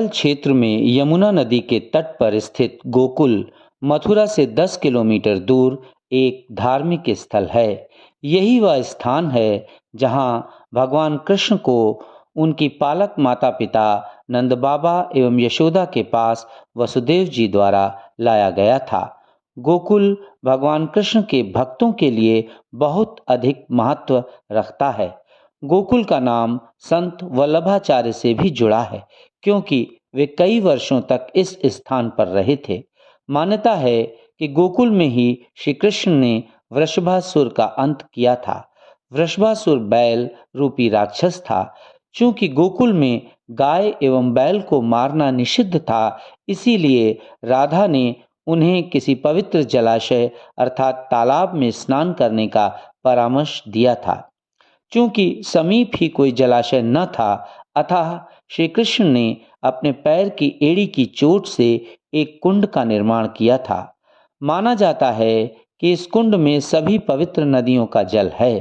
उपमंडल क्षेत्र में यमुना नदी के तट पर स्थित गोकुल मथुरा से 10 किलोमीटर दूर एक धार्मिक स्थल है। यही वह स्थान है जहां भगवान कृष्ण को उनकी पालक माता पिता नंद बाबा एवं यशोदा के पास वसुदेव जी द्वारा लाया गया था। गोकुल भगवान कृष्ण के भक्तों के लिए बहुत अधिक महत्व रखता है। गोकुल का नाम संत वल्लभाचार्य से भी जुड़ा है, क्योंकि वे कई वर्षों तक इस स्थान पर रहे थे। मान्यता है कि गोकुल में ही श्री कृष्ण ने वृषभासुर का अंत किया था। वृषभासुर बैल रूपी राक्षस था। चूंकि गोकुल में गाय एवं बैल को मारना निषिद्ध था, इसीलिए राधा ने उन्हें किसी पवित्र जलाशय अर्थात तालाब में स्नान करने का परामर्श दिया था। चूंकि समीप ही कोई जलाशय न था, अतः श्री कृष्ण ने अपने पैर की एड़ी की चोट से एक कुंड का निर्माण किया था। माना जाता है कि इस कुंड में सभी पवित्र नदियों का जल है।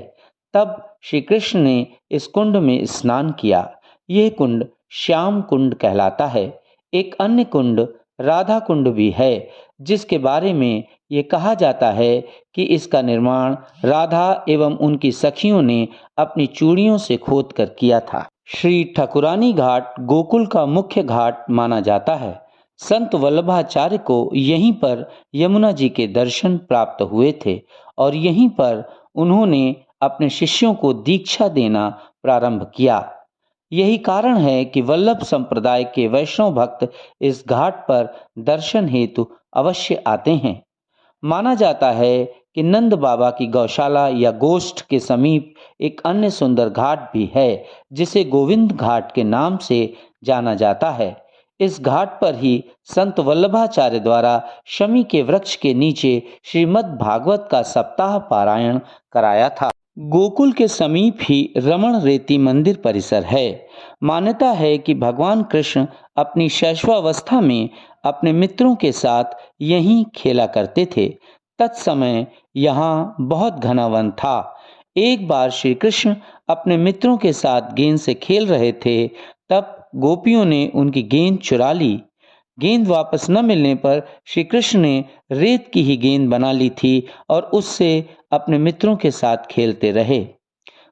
तब श्री कृष्ण ने इस कुंड में स्नान किया। यह कुंड श्याम कुंड कहलाता है। एक अन्य कुंड राधा कुंड भी है, जिसके बारे में ये कहा जाता है कि इसका निर्माण राधा एवं उनकी सखियों ने अपनी चूड़ियों से खोदकर किया था। श्री ठकुरानी घाट गोकुल का मुख्य घाट माना जाता है। संत वल्लभाचार्य को यहीं पर यमुना जी के दर्शन प्राप्त हुए थे और यहीं पर उन्होंने अपने शिष्यों को दीक्षा देना प्रारंभ किया। यही कारण है कि वल्लभ संप्रदाय के वैष्णव भक्त इस घाट पर दर्शन हेतु अवश्य आते हैं। माना जाता है कि नंद बाबा की गौशाला या गोष्ठ के समीप एक अन्य सुंदर घाट भी है, जिसे गोविंद घाट के नाम से जाना जाता है। इस घाट पर ही संत वल्लभाचार्य द्वारा शमी के वृक्ष के नीचे श्रीमद् भागवत का सप्ताह पारायण कराया था। गोकुल के समीप ही रमण रेती मंदिर परिसर है। मान्यता है कि भगवान कृष्ण अपनी शैशवावस्था में अपने मित्रों के साथ यहीं खेला करते थे। तत्समय यहाँ बहुत घना वन था। एक बार श्री कृष्ण अपने मित्रों के साथ गेंद से खेल रहे थे, तब गोपियों ने उनकी गेंद चुरा ली। गेंद वापस न मिलने पर श्री कृष्ण ने रेत की ही गेंद बना ली थी और उससे अपने मित्रों के साथ खेलते रहे।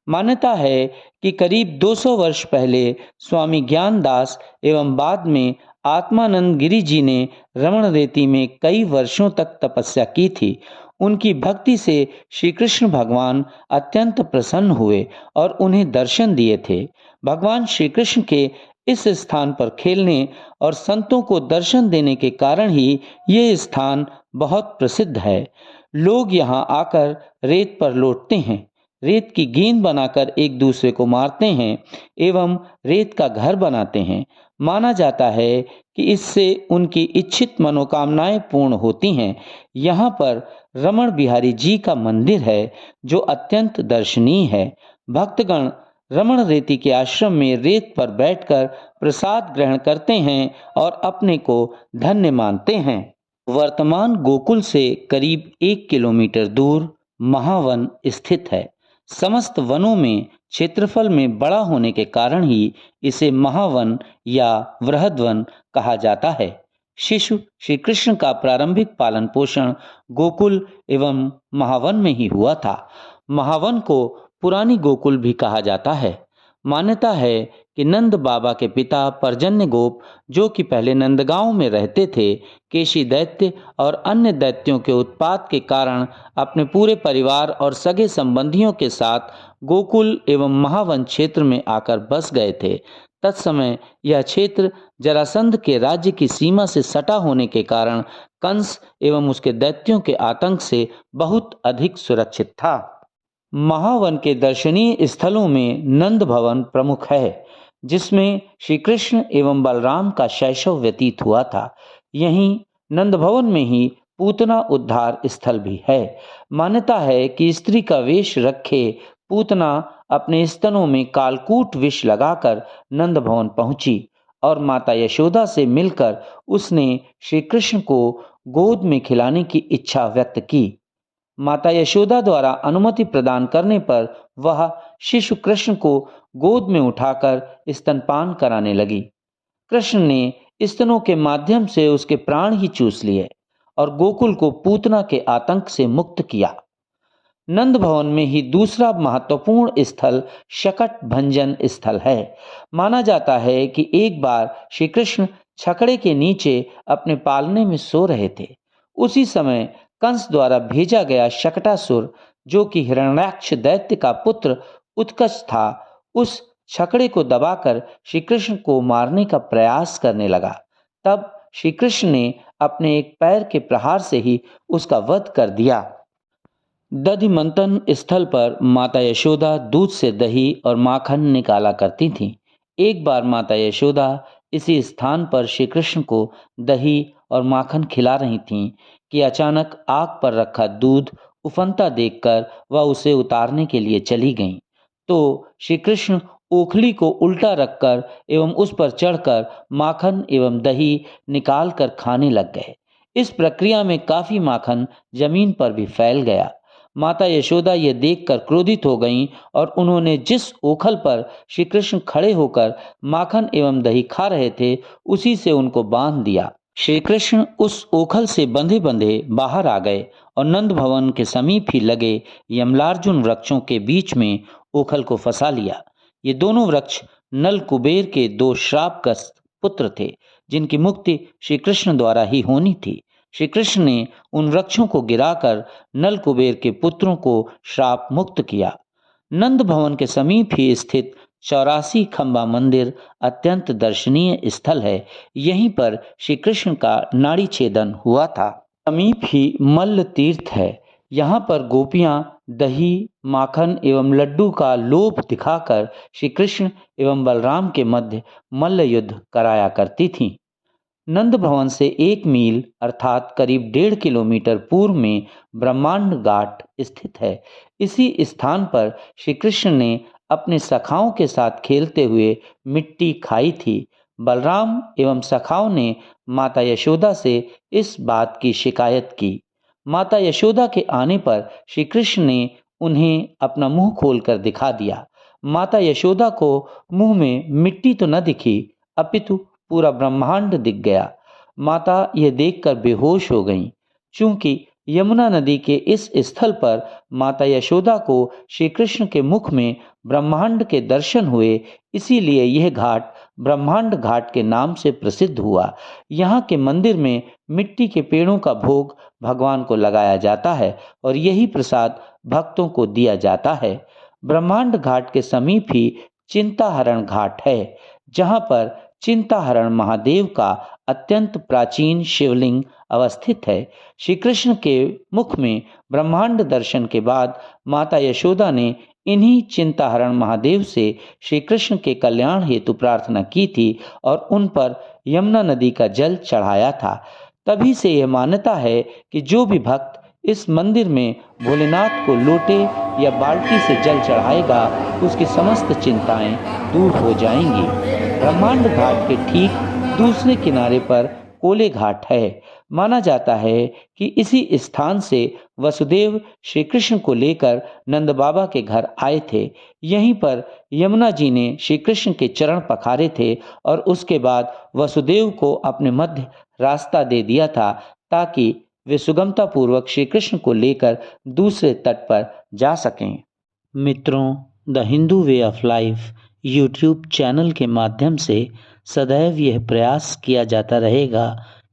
मान्यता है कि करीब 200 वर्ष पहले स्वामी ज्ञानदास एवं बाद में आत्मानंद गिरी जी ने रमण रेती में कई वर्षों तक तपस्या की थी। उनकी भक्ति से श्री कृष्ण भगवान अत्यंत प्रसन्न हुए और उन्हें दर्शन दिए थे। भगवान श्री कृष्ण के इस स्थान पर खेलने और संतों को दर्शन देने के कारण ही ये स्थान बहुत प्रसिद्ध है। लोग यहाँ आकर रेत पर लौटते हैं, रेत की गेंद बनाकर एक दूसरे को मारते हैं एवं रेत का घर बनाते हैं। माना जाता है कि इससे उनकी इच्छित मनोकामनाएं पूर्ण होती हैं। यहाँ पर रमण बिहारी जी का मंदिर है, जो अत्यंत दर्शनीय है। भक्तगण रमण रेती के आश्रम में रेत पर बैठकर प्रसाद ग्रहण करते हैं और अपने को धन्य मानते हैं। वर्तमान गोकुल से करीब 1 किलोमीटर दूर महावन स्थित है। समस्त वनों में क्षेत्रफल में बड़ा होने के कारण ही इसे महावन या वृहद्वन कहा जाता है। शिशु श्री कृष्ण का प्रारंभिक पालन पोषण गोकुल एवं महावन में ही हुआ था। महावन को पुरानी गोकुल भी कहा जाता है। मान्यता है कि नंद बाबा के पिता पर्जन्य गोप, जो कि पहले नंदगांव में रहते थे, केशी दैत्य और अन्य दैत्यों के उत्पात के कारण अपने पूरे परिवार और सगे संबंधियों के साथ गोकुल एवं महावन क्षेत्र में आकर बस गए थे। तत्समय यह क्षेत्र जरासंध के राज्य की सीमा से सटा होने के कारण कंस एवं उसके दैत्यों के आतंक से बहुत अधिक सुरक्षित था। महावन के दर्शनीय स्थलों में नंद भवन प्रमुख है, जिसमें श्री कृष्ण एवं बलराम का शैशव व्यतीत हुआ था। यहीं नंद भवन में ही पूतना उद्धार स्थल भी है। मान्यता है कि स्त्री का वेश रखे पूतना अपने स्तनों में कालकूट विष लगाकर नंद भवन पहुंची और माता यशोदा से मिलकर उसने श्री कृष्ण को गोद में खिलाने की इच्छा व्यक्त की। माता यशोदा द्वारा अनुमति प्रदान करने पर वह शिशु कृष्ण को गोद में उठाकर स्तनपान कराने लगी। कृष्ण ने स्तनों के माध्यम से उसके प्राण ही चूस लिए और गोकुल को पूतना के आतंक से मुक्त किया। नंद भवन में ही दूसरा महत्वपूर्ण स्थल शकट भंजन स्थल है। माना जाता है कि एक बार श्री कृष्ण छकड़े के नीचे अपने पालने में सो रहे थे। उसी समय कंस द्वारा भेजा गया शकटासुर, जो कि हिरण्याक्ष दैत्य का पुत्र उत्कच था, उस छकड़े को दबाकर श्री कृष्ण को मारने का प्रयास करने लगा। तब श्री कृष्ण ने अपने एक पैर के प्रहार से ही उसका वध कर दिया। दधि मंथन स्थल पर माता यशोदा दूध से दही और माखन निकाला करती थीं। एक बार माता यशोदा इसी स्थान पर श्री कृष्ण को दही और माखन खिला रही थीं कि अचानक आग पर रखा दूध उफनता देखकर वह उसे उतारने के लिए चली गईं। तो श्री कृष्ण ओखली को उल्टा रखकर एवं उस पर चढ़कर माखन एवं दही निकाल कर खाने लग गए। इस प्रक्रिया में काफी माखन जमीन पर भी फैल गया। माता यशोदा ये देखकर क्रोधित हो गईं और उन्होंने जिस ओखल पर श्री कृष्ण खड़े होकर माखन एवं दही खा रहे थे, उसी से उनको बांध दिया। श्री कृष्ण उस ओखल से बंधे बंधे बाहर आ गए और नंद भवन के समीप ही लगे यमलार्जुन वृक्षों के बीच में ओखल को फंसा लिया। ये दोनों वृक्ष नल कुबेर के 2 श्रापग्रस्त पुत्र थे, जिनकी मुक्ति श्री कृष्ण द्वारा ही होनी थी। श्री कृष्ण ने उन वृक्षों को गिराकर नल कुबेर के पुत्रों को श्राप मुक्त किया। नंद भवन के समीप ही स्थित 84 खंबा मंदिर अत्यंत दर्शनीय स्थल है। यहीं पर श्री कृष्ण का नाड़ी छेदन हुआ था। समीप ही मल्ल तीर्थ है। यहाँ पर गोपियां दही, माखन एवं लड्डू का लोभ दिखाकर श्री कृष्ण एवं बलराम के मध्य मल्ल युद्ध कराया करती थीं। नंद भवन से 1 मील अर्थात करीब 1.5 किलोमीटर पूर्व में ब्रह्मांड घाट स्थित है। इसी स्थान पर श्री कृष्ण ने अपने सखाओं के साथ खेलते हुए मिट्टी खाई थी। बलराम एवं सखाओं ने माता यशोदा से इस बात की शिकायत की। माता यशोदा के आने पर श्री कृष्ण ने उन्हें अपना मुंह खोलकर दिखा दिया। माता यशोदा को मुंह में मिट्टी तो न दिखी, अपितु पूरा ब्रह्मांड दिख गया। माता यह देखकर बेहोश हो गईं। चूंकि यमुना नदी के इस स्थल पर माता यशोदा को श्री कृष्ण के मुख में ब्रह्मांड के दर्शन हुए, इसीलिए यह घाट ब्रह्मांड घाट के नाम से प्रसिद्ध हुआ। यहाँ के मंदिर में मिट्टी के पेड़ों का भोग भगवान को लगाया जाता है और यही प्रसाद भक्तों को दिया जाता है। ब्रह्मांड घाट के समीप ही चिंताहरण घाट है, जहाँ पर चिंताहरण महादेव का अत्यंत प्राचीन शिवलिंग अवस्थित है। श्री कृष्ण के मुख में ब्रह्मांड दर्शन के बाद माता यशोदा ने इन्हीं चिंताहरण महादेव से श्री कृष्ण के कल्याण हेतु प्रार्थना की थी और उन पर यमुना नदी का जल चढ़ाया था। तभी से यह मान्यता है कि जो भी भक्त इस मंदिर में भोलेनाथ को लोटे या बाल्टी से जल चढ़ाएगा, उसकी समस्त चिंताएं दूर हो जाएंगी। ब्रह्मांड घाट के ठीक दूसरे किनारे पर कोले घाट है। माना जाता है कि इसी स्थान से वसुदेव श्री कृष्ण को लेकर नंद बाबा के घर आए थे। यहीं पर यमुना जी ने श्री कृष्ण के चरण पखारे थे और उसके बाद वसुदेव को अपने मध्य रास्ता दे दिया था, ताकि वे सुगमता पूर्वक श्री कृष्ण को लेकर दूसरे तट पर जा सकें। मित्रों, the Hindu way of life YouTube channel के माध्यम से सदैव यह प्रयास किया जाता रहेगा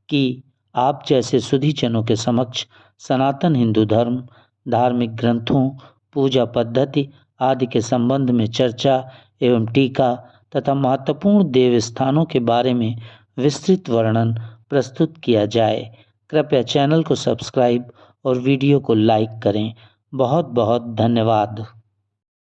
कि आप जैसे सुधीजनों के समक्ष सनातन हिंदू धर्म, धार्मिक ग्रंथों, पूजा पद्धति आदि के संबंध में चर्चा एवं टीका तथा महत्वपूर्ण देव स्थानों के बारे में विस्तृत वर्णन प्रस्तुत किया जाए। कृपया चैनल को सब्सक्राइब और वीडियो को लाइक करें। बहुत बहुत धन्यवाद।